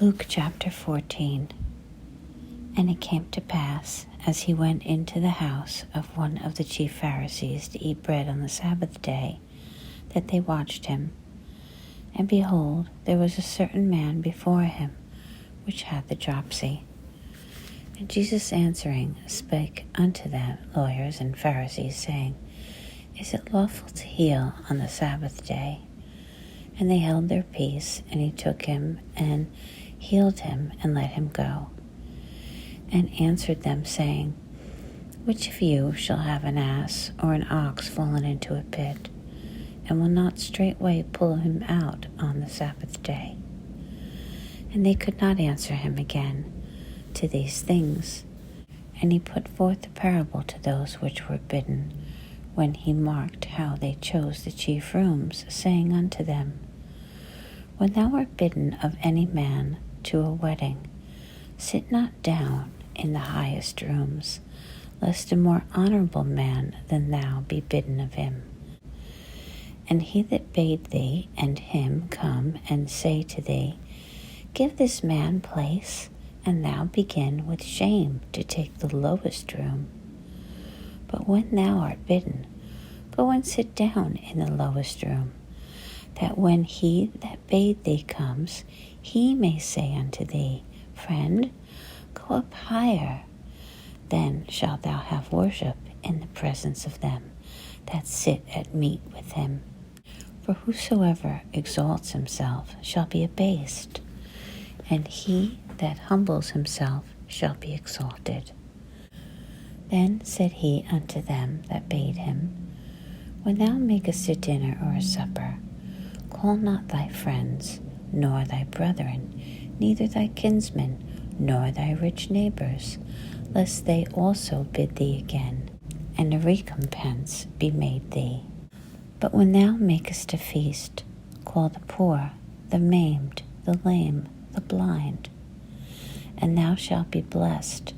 Luke chapter 14. And it came to pass, as he went into the house of one of the chief Pharisees to eat bread on the Sabbath day, that they watched him. And behold, there was a certain man before him, which had the dropsy. And Jesus answering spake unto them, lawyers and Pharisees, saying, Is it lawful to heal on the Sabbath day? And they held their peace, and he took him and healed him and let him go. And answered them, saying, Which of you shall have an ass or an ox fallen into a pit, and will not straightway pull him out on the Sabbath day? And they could not answer him again to these things. And he put forth a parable to those which were bidden, when he marked how they chose the chief rooms, saying unto them, When thou art bidden of any man to a wedding, sit not down in the highest rooms, lest a more honorable man than thou be bidden of him. And he that bade thee and him come and say to thee, Give this man place, and thou begin with shame to take the lowest room. But when thou art bidden, go and sit down in the lowest room, that when he that bade thee comes, he may say unto thee, Friend, go up higher. Then shalt thou have worship in the presence of them that sit at meat with him. For whosoever exalts himself shall be abased, and he that humbles himself shall be exalted. Then said he unto them that bade him, When thou makest a dinner or a supper, call not thy friends, nor thy brethren, neither thy kinsmen, nor thy rich neighbors, lest they also bid thee again, and a recompense be made thee. But when thou makest a feast, call the poor, the maimed, the lame, the blind, and thou shalt be blessed,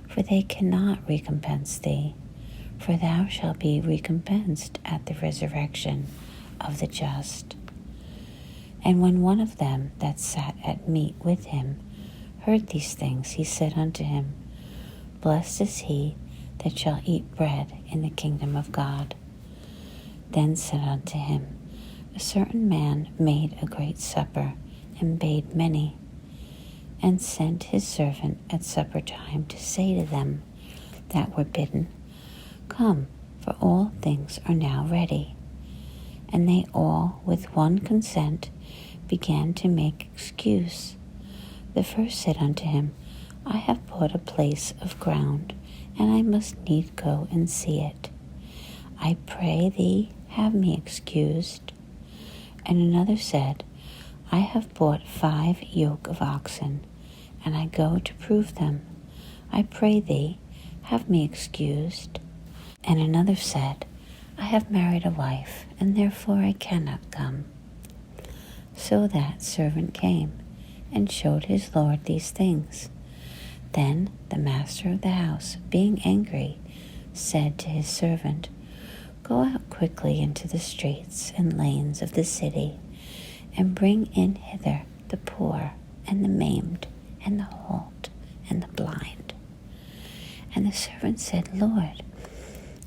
for they cannot recompense thee, for thou shalt be recompensed at the resurrection of the just. And when one of them that sat at meat with him heard these things, he said unto him, Blessed is he that shall eat bread in the kingdom of God. Then said unto him, A certain man made a great supper, and bade many, and sent his servant at supper time to say to them that were bidden, Come, for all things are now ready. And they all with one consent began to make excuse. The first said unto him, I have bought a place of ground, and I must need go and see it. I pray thee, have me excused. And another said, I have bought 5 yoke of oxen, and I go to prove them. I pray thee, have me excused. And another said, I have married a wife, and therefore I cannot come. So that servant came, and showed his lord these things. Then the master of the house, being angry, said to his servant, Go out quickly into the streets and lanes of the city, and bring in hither the poor, and the maimed, and the halt, and the blind. And the servant said, Lord,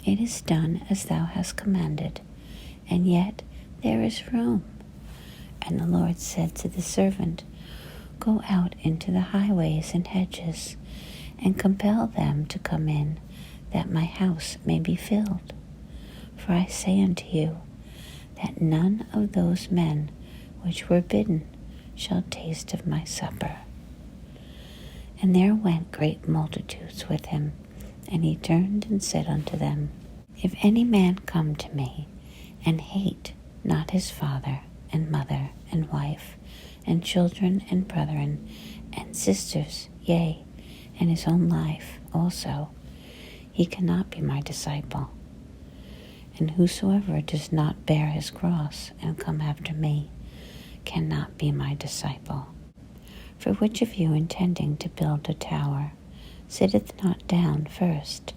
it is done as thou hast commanded, and yet there is room. And the Lord said to the servant, Go out into the highways and hedges, and compel them to come in, that my house may be filled. For I say unto you, that none of those men which were bidden shall taste of my supper. And there went great multitudes with him, and he turned and said unto them, If any man come to me, and hate not his father, and mother, and wife, and children, and brethren, and sisters, yea, and his own life also, he cannot be my disciple. And whosoever does not bear his cross and come after me cannot be my disciple. For which of you intending to build a tower sitteth not down first,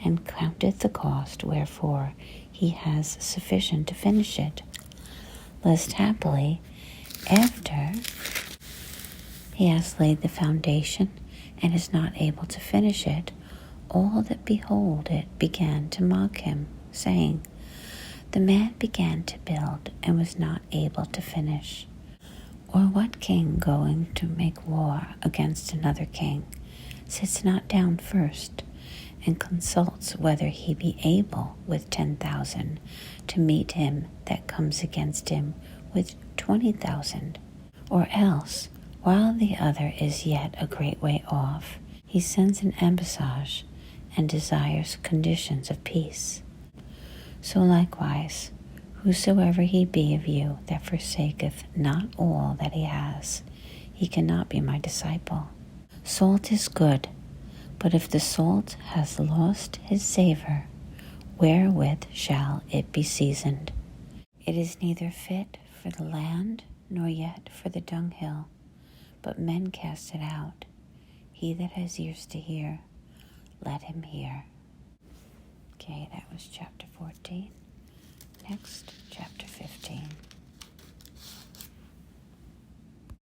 and counteth the cost wherefore he has sufficient to finish it, lest haply after He has laid the foundation and is not able to finish it. All that behold it began to mock him, saying, The man began to build and was not able to finish. Or what king going to make war against another king sits not down first and consults whether he be able with 10,000 to meet him that comes against him with 20,000? Or else, while the other is yet a great way off, he sends an embassage and desires conditions of peace. So likewise, whosoever he be of you that forsaketh not all that he has, he cannot be my disciple. Salt is good, but if the salt has lost his savor, wherewith shall it be seasoned? It is neither fit for the land, nor yet for the dunghill, but men cast it out. He that has ears to hear, let him hear. Okay, that was chapter 14. Next, chapter 15.